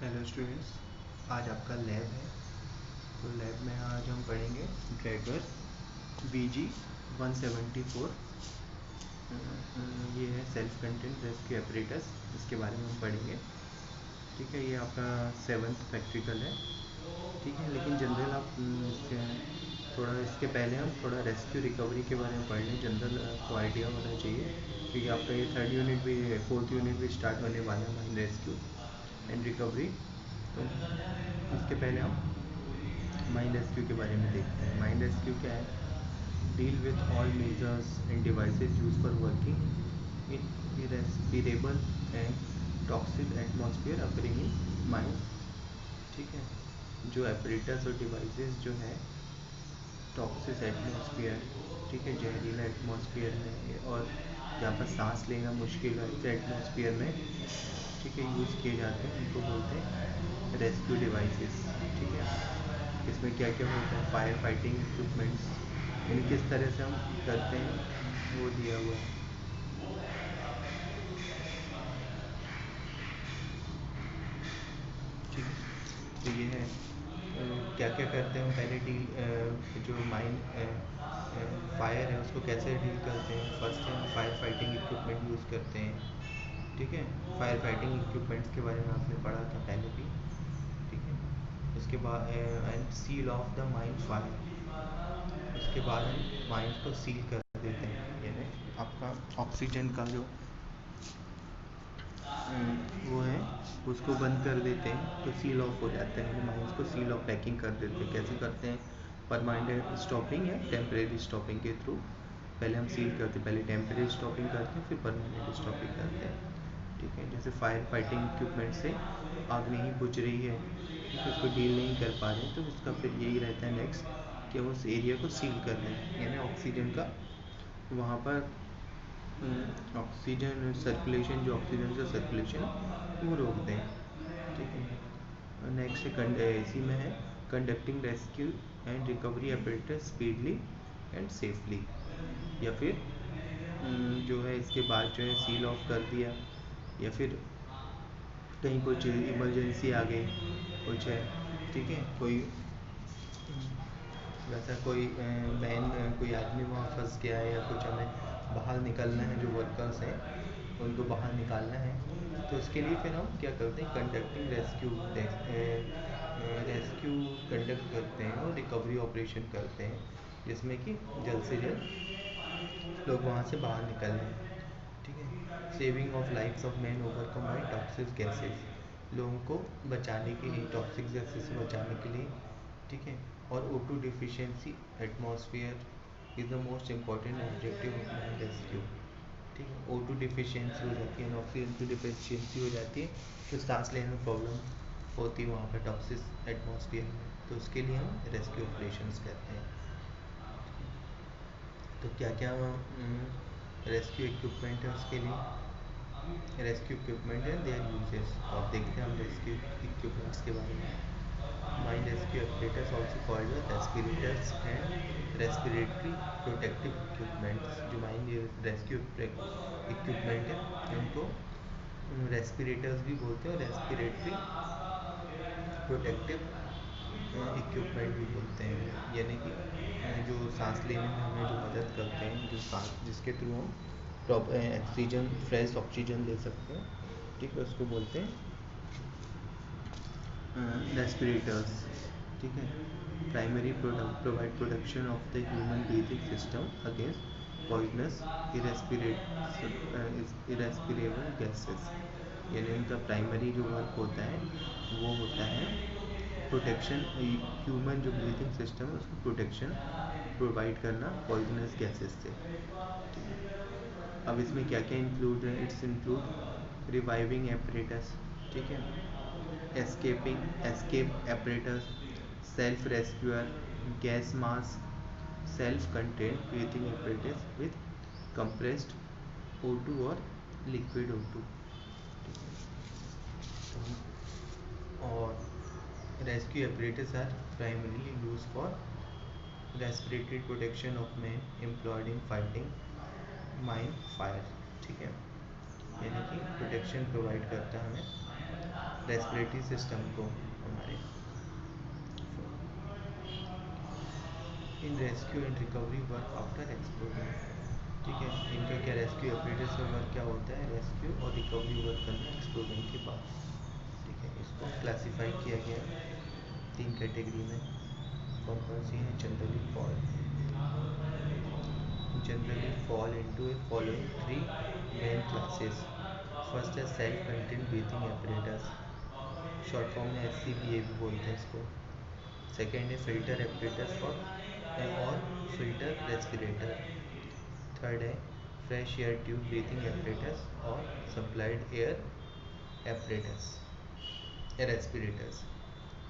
Hello students, आज आपका lab है। तो लैब में आज हम पढ़ेंगे ड्रैगर VG-174। ये है सेल्फ कंटेंट रेस्क्यू एपरेटस, इसके बारे में हम पढ़ेंगे। ठीक है, ये आपका 7th प्रैक्टिकल है। ठीक है, लेकिन जनरल आप थोड़ा इसके पहले हम थोड़ा रेस्क्यू रिकवरी के बारे में पढ़ लें। जनरल को आइडिया होना चाहिए, क्योंकि आपका ये 3rd यूनिट भी 4th यूनिट भी स्टार्ट होने वाला है, माइन रेस्क्यू एंड रिकवरी। तो इसके पहले हम माइन रेस्क्यू के बारे में देखते हैं। माइन रेस्क्यू क्या है? Deal with all measures and devices use for working in irrespirable and toxic atmosphere appearing in mine. ठीक है, जो एपरेटर्स और डिवाइसेस जो है टॉक्सिक एटमॉस्फेयर, ठीक है, जहरीला एटमॉस्फेयर में और जहाँ पर सांस लेना मुश्किल है ऐसे एटमॉस्फेयर में, ठीक है, यूज़ किए जाते हैं, उनको बोलते हैं रेस्क्यू डिवाइसेस। ठीक है, इसमें क्या क्या होता है? फायर फाइटिंग इक्विपमेंट्स, यानी किस तरह से हम करते हैं वो दिया हुआ है। ठीक है, तो ये है क्या क्या करते हैं हम पहले डील, जो माइन फायर है उसको कैसे डील करते हैं। फर्स्ट है हम फायर फाइटिंग इक्विपमेंट यूज़ करते हैं। ठीक है, फायर फाइटिंग इक्विपमेंट्स के बारे में आपने पढ़ा था पहले भी। ठीक है, उसके बाद and seal of the mine fire, उसके बाद हम माइन को सील कर देते हैं, यानी आपका ऑक्सीजन का जो वो है उसको बंद कर देते हैं, तो सील ऑफ हो जाता है। माइंस को सील ऑफ पैकिंग कर देते हैं। कैसे करते हैं? परमानेंट स्टॉपिंग या टेम्परेरी स्टॉपिंग के थ्रू। पहले हम सील करते हैं, पहले टेम्परेरी स्टॉपिंग करते हैं, फिर परमानेंट स्टॉपिंग करते हैं। ठीक है, जैसे फायर फाइटिंग इक्विपमेंट से आग नहीं बुझ रही है, ठीक है, उसको डील नहीं कर पा रहे हैं, तो उसका फिर यही रहता है नेक्स्ट कि हम उस एरिया को सील कर दें, यानी ऑक्सीजन का वहाँ पर ऑक्सीजन सर्कुलेशन, जो ऑक्सीजन का सर्कुलेशन वो रोक दें। ठीक है, नेक्स्ट इसी में है conducting rescue and recovery operator speedily and safely. या फिर जो है इसके बाद जो है सील ऑफ कर दिया, या फिर कहीं कुछ इमरजेंसी आ गई, कुछ है, ठीक है, कोई वैसा कोई मैन कोई आदमी वहाँ फंस गया है, या कुछ हमें बाहर निकलना है, जो वर्कर्स हैं उनको बाहर निकालना है, तो उसके लिए फिर हम क्या करते हैं? कंडक्टिंग रेस्क्यू रेस्क्यू कंडक्ट करते हैं और रिकवरी ऑपरेशन करते हैं, जिसमें कि जल्द से जल्द लोग वहाँ से बाहर निकल जाएँ। ठीक है, saving of lifes of man overcome by toxic gases, लोगों को बचाने के लिए, टॉक्सिक गैसेस से बचाने के लिए। ठीक है, और O2 deficiency atmosphere is the most important objective of mine rescue. ठीक है, O2 डिफिशियंसी हो जाती है, ऑक्सीजन की डिफिशियंसी हो जाती है, तो सांस लेने में प्रॉब्लम होती है वहाँ पर टॉक्सिक एटमॉस्फेयर में, तो उसके लिए हम रेस्क्यू ऑपरेशंस करते हैं। तो क्या क्या रेस्क्यू इक्विपमेंट है उसके लिए? रेस्क्यू इक्विपमेंट है, देयर यूजेस। तो आप देखते हैं हम रेस्क्यू इक्विपमेंट्स के बारे में। Mine rescue operators also called respirators and respiratory protective equipments. जो माइन रेस्क्यू इक्विपमेंट है उनको रेस्पिरेटर्स भी बोलते हैं और रेस्पिरेटरी प्रोटेक्टिव इक्विपमेंट भी बोलते हैं, यानी कि जो सांस लेने में हमें जो मदद करते हैं, जो सांस जिसके थ्रू हम ऑक्सीजन, फ्रेश ऑक्सीजन ले सकते हैं, ठीक है, उसको बोलते हैं रेस्पिरेटर्स। ठीक है, primary provide production of the human breathing system against poisonous irrespirable gases, यानी उनका प्राइमरी जो वर्क होता है वो होता है प्रोटेक्शन, ह्यूमन जो ब्रीथिंग सिस्टम है उसको प्रोटेक्शन प्रोवाइड करना पॉइजनस गैसेस से। ठीक है, अब इसमें क्या क्या इंक्लूड है? इट्स इंक्लूड रिवाइविंग एपरेटस, ठीक है, escape apparatus, self rescuer, gas mask, self contained breathing apparatus with compressed O2 और लिक्विड O2। और rescue apparatus are primarily used for respiratory protection of men employed in fighting mine fire। ठीक है, यानी कि protection provide करता है हमें respiratory system को हमारे। In rescue and recovery work after explosion, ठीक है, इनका क्या रेस्क्यू ऑपरेटर्स का वर्क क्या होता है, रेस्क्यू और रिकवरी वर्क करना एक्सप्लोजन के बाद, ठीक है। इसको क्लासीफाई किया गया है 3 कैटेगरी में। कौन कौन सी है? जनरली फॉल इनटू ए फॉलोइंग 3 मेन क्लासेस। फर्स्ट है self contain breathing apparatus, short form में SCBA भी बोलते हैं इसको। सेकेंड है फिल्टर एपरेटस और फिल्टर रेस्पिरेटर। थर्ड है fresh air tube breathing apparatus और सप्लाइड एयर एपरेटस रेस्पिरेटर्स,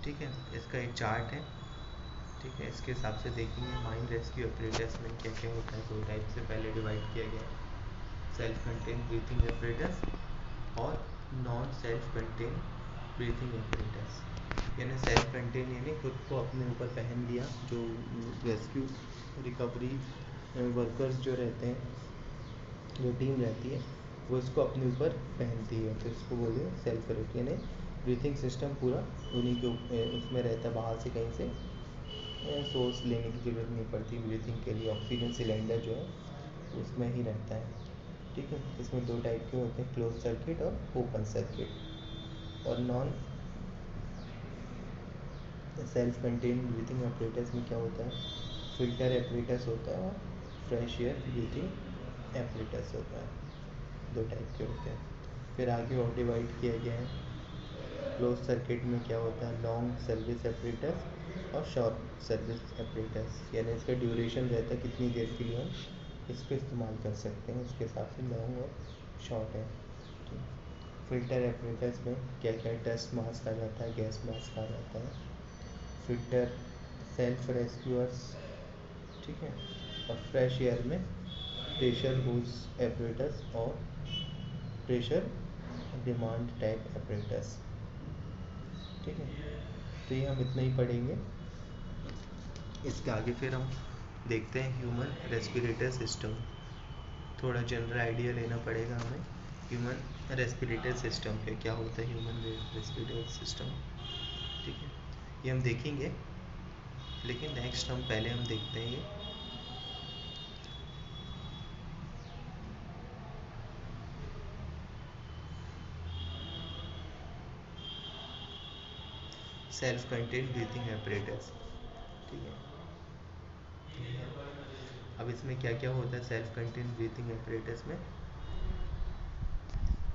ठीक है। इसका एक चार्ट है, ठीक है, इसके हिसाब से देखेंगे। माइन रेस्क्यू एपरेटस में क्या क्या होता है, 2 टाइप से पहले डिवाइड किया गया है, सेल्फ कंटेन ब्रीथिंग एपरेटस और non self contain breathing apparatus. यानी सेल्फ कंटेन यानी खुद को अपने ऊपर पहन लिया, जो रेस्क्यू रिकवरी वर्कर्स जो रहते हैं, जो टीम रहती है, वो इसको अपने ऊपर पहनती है, तो इसको बोले सेल्फ कंटेन। यानी ब्रीथिंग सिस्टम पूरा उन्हीं के उसमें रहता है, बाहर से कहीं से सोर्स लेने की ज़रूरत नहीं पड़ती ब्रीथिंग के लिए। ऑक्सीजन सिलेंडर जो है उसमें ही रहता है, ठीक है। इसमें 2 टाइप के होते हैं, क्लोज सर्किट और ओपन सर्किट। और non self contain breathing apparatus में क्या होता है, फिल्टर एपरेटस होता है और फ्रेश एयर ब्रीथिंग एपरेटस होता है, 2 टाइप के होते हैं। फिर आगे और डिवाइड किया गया है, क्लोज सर्किट में क्या होता है, लॉन्ग सर्विस एपरेटस और शॉर्ट सर्विस एपरेटस। यानी इसका ड्यूरेशन रहता है कितनी देर के लिए हम इसको इस्तेमाल कर सकते हैं, उसके हिसाब से लॉन्ग और शॉर्ट है। फिल्टर एपरेटस में क्या क्या, डस्ट मास्क आ जाता है, गैस मास्क आ जाता है। फिल्टर सेल्फ रेस्क्यूअर्स, ठीक है। और फ्रेश एयर में प्रेशर होज एपरेटस और प्रेशर डिमांड टाइप एपरेटस, ठीक है। तो ये हम इतना ही पढ़ेंगे। इसके आगे फिर हम देखते हैं ह्यूमन रेस्पिरेटर सिस्टम। थोड़ा जनरल आइडिया लेना पड़ेगा हमें ह्यूमन रेस्पिरेटर सिस्टम पे, क्या होता है ह्यूमन रेस्पिरेटर सिस्टम, ठीक है। ये हम देखेंगे, लेकिन नेक्स्ट हम पहले हम देखते हैं ये सेल्फ कंटेन ब्रीथिंग एपरेटस, ठीक है। अब इसमें क्या क्या होता है सेल्फ कंटेन ब्रीथिंग एपरेटस में,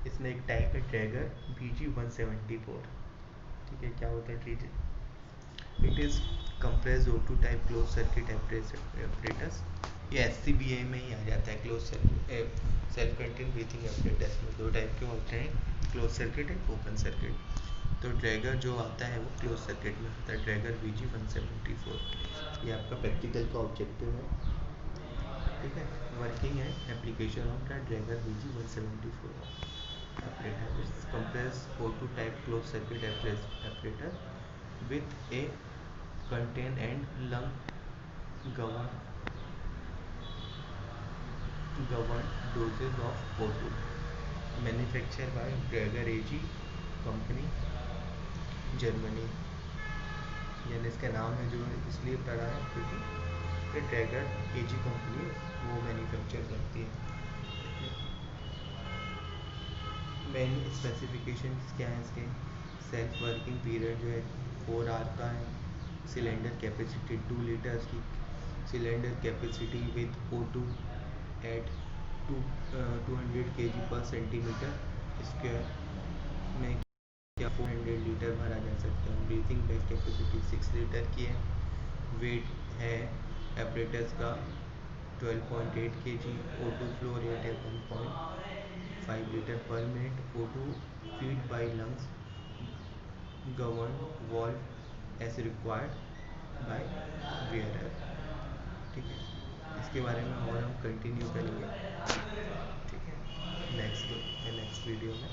इसमें एक टाइप है ट्रैगर BG-174, ठीक है। क्या होता है treat, it is compressed O2 type close circuit apparatus. ये SCBA में ही आ जाता है, close circuit self contain breathing apparatus में 2 टाइप के होते हैं, close circuit and open circuit. तो ड्रैगर जो आता है वो क्लोज सर्किट में आता है, ड्रैगर BG-174। ये आपका प्रैक्टिकल का ऑब्जेक्टिव है, ठीक है। Working and application of the Drager BG-174 operator is compressed O2 type closed circuit operator with a contain and lung governed doses of O2, manufactured by Dräger AG company Germany. यानी इसका नाम है जो इसलिए पड़ा है क्योंकि ड्रैगर AG कंपनी वो मैन्युफैक्चर करती है। मेन स्पेसिफिकेशन क्या है इसके, सेल्फ वर्किंग पीरियड जो है 4 आवर का है, सिलेंडर कैपेसिटी 2 लीटर्स की cylinder capacity with O2 at 200 kg per centimetre square में क्या 400 लीटर भरा जा सकता है। ब्रीथिंग बेड कैपेसिटी 6 लीटर की है। वेट है एपरेटस का 12.8 kg। O2 फ्लो रेट है 1.5 लीटर पर minute. O2 feed by lungs govern valve as required by wearer, ठीक है। इसके बारे में और हम कंटिन्यू करेंगे, ठीक है, नेक्स्ट वीडियो में।